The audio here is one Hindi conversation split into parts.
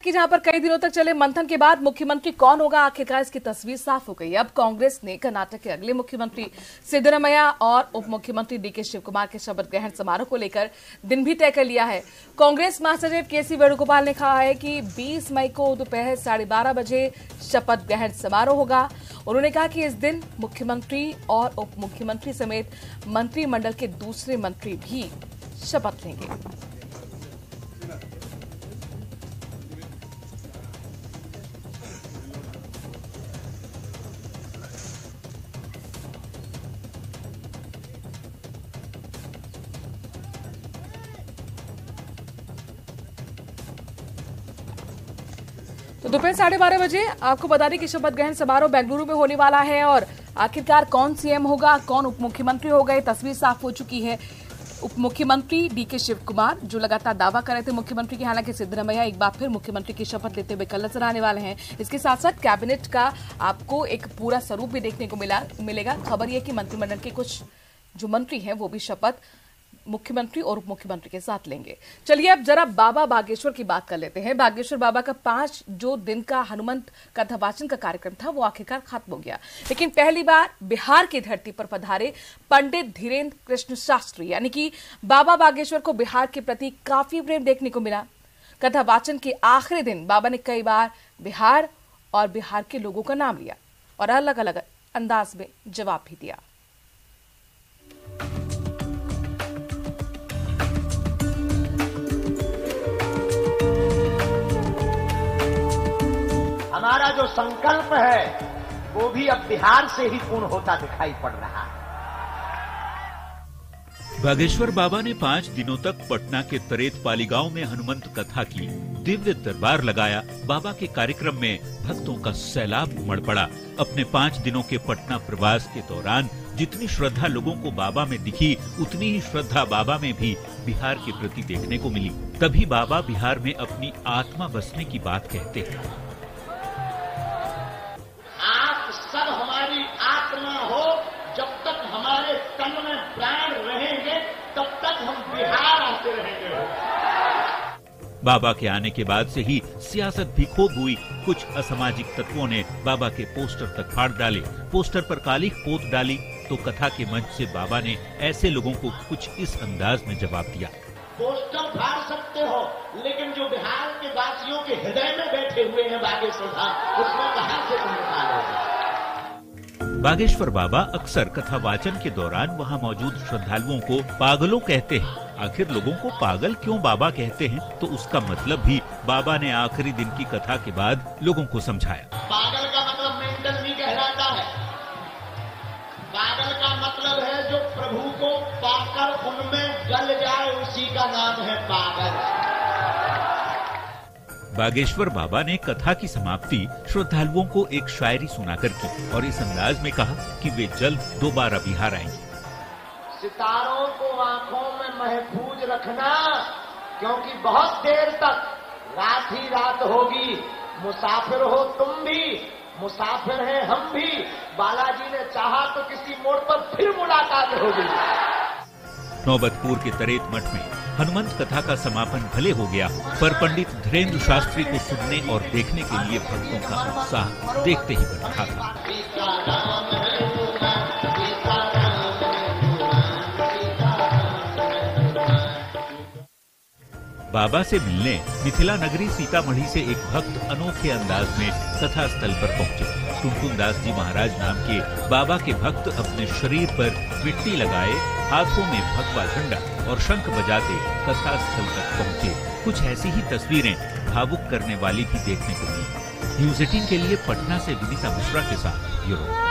कि जहां पर कई दिनों तक चले मंथन के बाद मुख्यमंत्री कौन होगा, आखिरकार इसकी तस्वीर साफ हो गई। अब कांग्रेस ने कर्नाटक के अगले मुख्यमंत्री सिद्धरमैया और उप मुख्यमंत्री डीके शिवकुमार के शपथ ग्रहण समारोह को लेकर दिन भी तय कर लिया है। कांग्रेस महासचिव केसी वेणुगोपाल ने कहा है कि 20 मई को दोपहर 12:30 बजे शपथ ग्रहण समारोह होगा। उन्होंने कहा कि इस दिन मुख्यमंत्री और उप मुख्यमंत्री समेत मंत्रिमंडल के दूसरे मंत्री भी शपथ लेंगे। तो दोपहर 12:30 बजे आपको बता दें कि शपथ ग्रहण समारोह बेंगलुरु में होने वाला है और आखिरकार कौन सीएम होगा, कौन उप मुख्यमंत्री होगा, ये तस्वीर साफ हो चुकी है। उप मुख्यमंत्री डीके शिवकुमार जो लगातार दावा कर रहे थे मुख्यमंत्री की, हालांकि सिद्धरमैया एक बार फिर मुख्यमंत्री की शपथ लेते हुए कल नजर आने वाले हैं। इसके साथ साथ कैबिनेट का आपको एक पूरा स्वरूप भी देखने को मिलेगा। खबर यह कि मंत्रिमंडल के कुछ जो मंत्री हैं वो भी शपथ मुख्यमंत्री और उप मुख्यमंत्री के साथ लेंगे। चलिए अब जरा बाबा बागेश्वर की बात कर लेते हैं। बागेश्वर बाबा का 5 जो दिन का हनुमंत कथा वाचन का कार्यक्रम था वो आखिरकार खत्म हो गया, लेकिन पहली बार बिहार की धरती पर पधारे पंडित धीरेन्द्र कृष्ण शास्त्री यानी कि बाबा बागेश्वर को बिहार के प्रति काफी प्रेम देखने को मिला। कथा वाचन के आखिरी दिन बाबा ने कई बार बिहार और बिहार के लोगों का नाम लिया और अलग अलग अंदाज में जवाब भी दिया। हमारा जो संकल्प है वो भी अब बिहार से ही पूर्ण होता दिखाई पड़ रहा है। बागेश्वर बाबा ने 5 दिनों तक पटना के तरेत पाली गांव में हनुमंत कथा की, दिव्य दरबार लगाया। बाबा के कार्यक्रम में भक्तों का सैलाब उमड़ पड़ा। अपने 5 दिनों के पटना प्रवास के दौरान जितनी श्रद्धा लोगों को बाबा में दिखी, उतनी ही श्रद्धा बाबा में भी बिहार के प्रति देखने को मिली। तभी बाबा बिहार में अपनी आत्मा बसने की बात कहते हैं। सब हमारी आत्मा हो, जब तक हमारे तन में प्राण रहेंगे तब तक हम बिहार आते रहेंगे। बाबा के आने के बाद से ही सियासत भी खूब हुई। कुछ असामाजिक तत्वों ने बाबा के पोस्टर तक फाड़ डाले, पोस्टर पर काली पोत डाली। तो कथा के मंच से बाबा ने ऐसे लोगों को कुछ इस अंदाज में जवाब दिया। पोस्टर फाड़ सकते हो, लेकिन जो बिहार के वासियों के हृदय में बैठे हुए हैं बागेश्वर धाम, उसमें कहां से तुम निकालोगे। बागेश्वर बाबा अक्सर कथा वाचन के दौरान वहां मौजूद श्रद्धालुओं को पागलों कहते हैं। आखिर लोगों को पागल क्यों बाबा कहते हैं, तो उसका मतलब भी बाबा ने आखिरी दिन की कथा के बाद लोगों को समझाया। पागल का मतलब मेंटल नहीं कहलाता है। पागल का मतलब है जो प्रभु को पाकर उनमें गल जाए, उसी का नाम है पागल। बागेश्वर बाबा ने कथा की समाप्ति श्रद्धालुओं को एक शायरी सुनाकर की और इस अंदाज में कहा कि वे जल्द दोबारा बिहार आएंगे। सितारों को आंखों में महफूज रखना, क्योंकि बहुत देर तक रात ही रात होगी। मुसाफिर हो तुम भी, मुसाफिर हैं हम भी। बालाजी ने चाहा तो किसी मोड़ पर फिर मुलाकात होगी। नौबतपुर के तरेत मठ में हनुमंत कथा का समापन भले हो गया, पर पंडित धीरेन्द्र शास्त्री को सुनने और देखने के लिए भक्तों का उत्साह देखते ही बढ़ रहा था। बाबा से मिलने मिथिला नगरी सीतामढ़ी से एक भक्त अनोखे अंदाज में कथा स्थल पर पहुंचे। टुनटुनदास जी महाराज नाम के बाबा के भक्त अपने शरीर पर मिट्टी लगाए, हाथों में भगवा झंडा और शंख बजाते कथा स्थल तक पहुंचे। कुछ ऐसी ही तस्वीरें भावुक करने वाली भी देखने को मिली। न्यूज़ 18 के लिए पटना से विनीता मिश्रा के साथ ब्यूरो।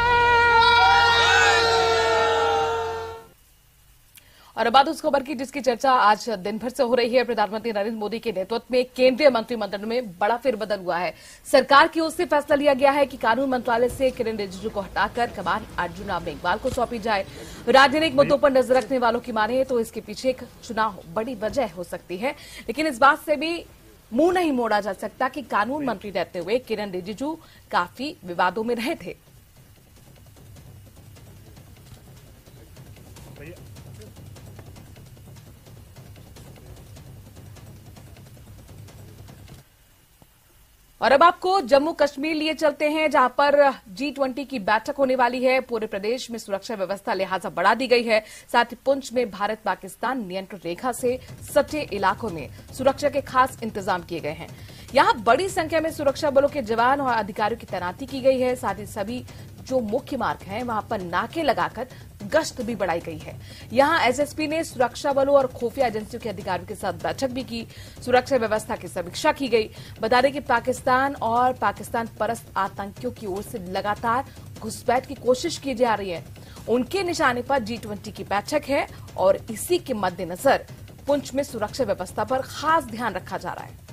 और अब उस खबर की जिसकी चर्चा आज दिन भर से हो रही है। प्रधानमंत्री नरेंद्र मोदी के नेतृत्व में केंद्रीय मंत्रिमंडल में बड़ा फेरबदल हुआ है। सरकार की ओर से फैसला लिया गया है कि कानून मंत्रालय से किरेन रिजिजू को हटाकर कमान अर्जुन राम मेघवाल को सौंपी जाए। राजनीतिक मुद्दों पर नजर रखने वालों की माने तो इसके पीछे एक चुनाव बड़ी वजह हो सकती है, लेकिन इस बात से भी मुंह नहीं मोड़ा जा सकता कि कानून मंत्री रहते हुए किरेन रिजिजू काफी विवादों में रहे थे। और अब आपको जम्मू कश्मीर लिए चलते हैं, जहां पर G20 की बैठक होने वाली है। पूरे प्रदेश में सुरक्षा व्यवस्था लिहाजा बढ़ा दी गई है। साथ ही पुंछ में भारत पाकिस्तान नियंत्रण रेखा से सटे इलाकों में सुरक्षा के खास इंतजाम किए गए हैं। यहां बड़ी संख्या में सुरक्षा बलों के जवान और अधिकारियों की तैनाती की गई है। साथ ही सभी जो मुख्य मार्ग हैं वहां पर नाके लगाकर गश्त भी बढ़ाई गई है। यहां एसएसपी ने सुरक्षा बलों और खुफिया एजेंसियों के अधिकारियों के साथ बैठक भी की। सुरक्षा व्यवस्था की समीक्षा की गई। बता दें कि पाकिस्तान और पाकिस्तान परस्त आतंकियों की ओर से लगातार घुसपैठ की कोशिश की जा रही है। उनके निशाने पर G20 की बैठक है और इसी के मद्देनजर पुंछ में सुरक्षा व्यवस्था पर खास ध्यान रखा जा रहा है।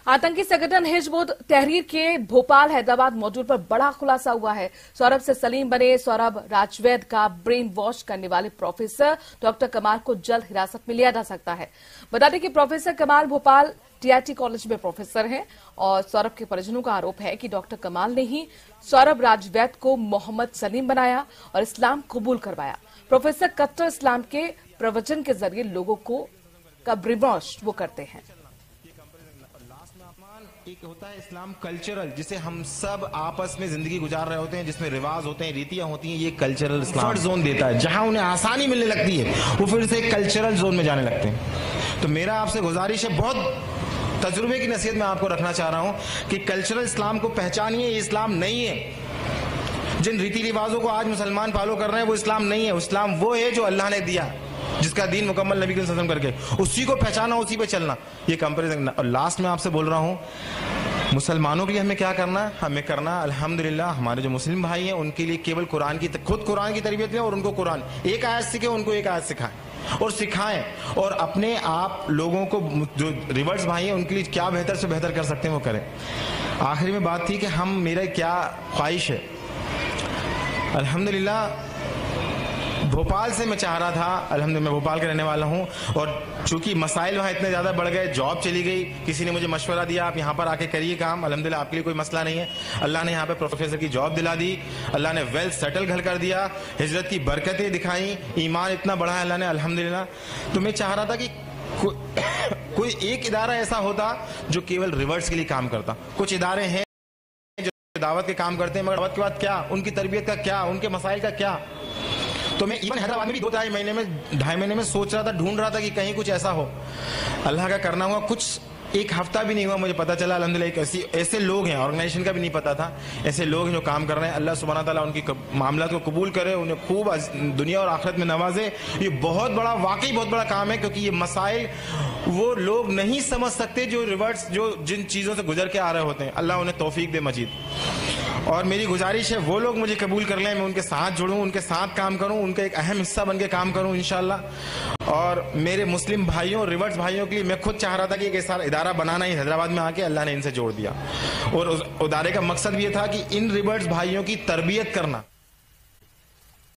आतंकी संगठन हिजबुल तहरीर के भोपाल हैदराबाद मॉड्यूल पर बड़ा खुलासा हुआ है। सौरभ से सलीम बने सौरभ राजवैद का ब्रेन वॉश करने वाले प्रोफेसर डॉक्टर कमाल को जल्द हिरासत में लिया जा सकता है। बता दें कि प्रोफेसर कमाल भोपाल TIT कॉलेज में प्रोफेसर हैं और सौरभ के परिजनों का आरोप है कि डॉक्टर कमाल ने ही सौरभ राजवैद को मोहम्मद सलीम बनाया और इस्लाम कबूल करवाया। प्रोफेसर कट्टर इस्लाम के प्रवचन के जरिए लोगों को का ब्रेन वॉश वो करते हैं। एक होता है इस्लाम कल्चरल, जिसे हम सब आपस में जिंदगी गुजार रहे होते हैं, जिसमें रिवाज होते हैं, रीतियां होती हैं। ये कल्चरल इस्लाम जोन देता है, जहां उन्हें आसानी मिलने लगती है वो फिर से कल्चरल जोन में जाने लगते हैं। तो मेरा आपसे गुजारिश है, बहुत तजुर्बे की नसीहत मैं आपको रखना चाह रहा हूं कि कल्चरल इस्लाम को पहचानिए। ये इस्लाम नहीं है। जिन रीति रिवाजों को आज मुसलमान फॉलो कर रहे हैं वो इस्लाम नहीं है। इस्लाम वो है जो अल्लाह ने दिया, जिसका दीन मुकम्मल नबी सल्लल्लाहु अलैहि वसल्लम करके उसी को पहचाना, उसी पे चलना, ये कंपैरिजन। और लास्ट में आपसे बोल रहा हूं, मुसलमानों के लिए हमें क्या करना है? हमें करना अल्हम्दुलिल्लाह हमारे जो मुस्लिम भाई हैं उनके लिए केवल खुद कुरान की तरबियत लें और उनको कुरान एक आयत सीखे, उनको एक आयत सिखाएं और सिखाएं। और अपने आप लोगों को, जो रिवर्स भाई हैं उनके लिए क्या बेहतर से बेहतर कर सकते हैं वो करें। आखिरी में बात थी कि मेरा क्या ख्वाहिश है। अल्हम्दुलिल्लाह भोपाल से मैं चाह रहा था, अल्हम्दुलिल्लाह मैं भोपाल का रहने वाला हूं, और चूंकि मसाइल वहां इतने ज्यादा बढ़ गए, जॉब चली गई, किसी ने मुझे मशवरा दिया आप यहां पर आके करिए काम, अल्हम्दुलिल्लाह आपके लिए कोई मसला नहीं है। अल्लाह ने यहां पे प्रोफेसर की जॉब दिला दी, अल्लाह ने वेल सेटल घर कर दिया, हिजरत की बरकतें दिखाई, ईमान इतना बढ़ा है अल्लाह ने, अल्हम्दुलिल्लाह। तो मैं चाह रहा था कि कोई एक इदारा ऐसा होता जो केवल रिवर्स के लिए काम करता। कुछ इदारे हैं जो दावत के काम करते हैं, मगर दावत के बाद क्या, उनकी तरबियत का क्या, उनके मसाइल का क्या। तो मैं इवन हैदराबाद में भी 2-2.5 महीने में सोच रहा था, ढूंढ रहा था कि कहीं कुछ ऐसा हो। अल्लाह का करना हुआ, कुछ एक हफ्ता भी नहीं हुआ मुझे पता चला अल्हम्दुलिल्लाह ऐसे लोग हैं, ऑर्गेनाइजेशन का भी नहीं पता था, ऐसे लोग हैं जो काम कर रहे हैं। अल्लाह सुब्हानहू तआला उनकी मामला को कबूल करे, उन्हें खूब दुनिया और आखिरत में नवाजे। ये बहुत बड़ा, वाकई बहुत बड़ा काम है, क्योंकि ये मसाइल वो लोग नहीं समझ सकते जो रिवर्स, जो जिन चीजों से गुजर के आ रहे होते हैं। अल्लाह उन्हें तौफीक दे मजीद। और मेरी गुजारिश है वो लोग मुझे कबूल कर लें, मैं उनके साथ जुड़ूं, उनके साथ काम करूं, उनका एक अहम हिस्सा बन के काम करूं इंशाल्लाह। और मेरे मुस्लिम भाइयों, रिवर्स भाइयों के लिए मैं खुद चाह रहा था कि एक ऐसा इदारा बनाना ही हैदराबाद में आके, अल्लाह ने इनसे जोड़ दिया। और उस इदारे का मकसद भी ये था कि इन रिवर्स भाइयों की तरबियत करना।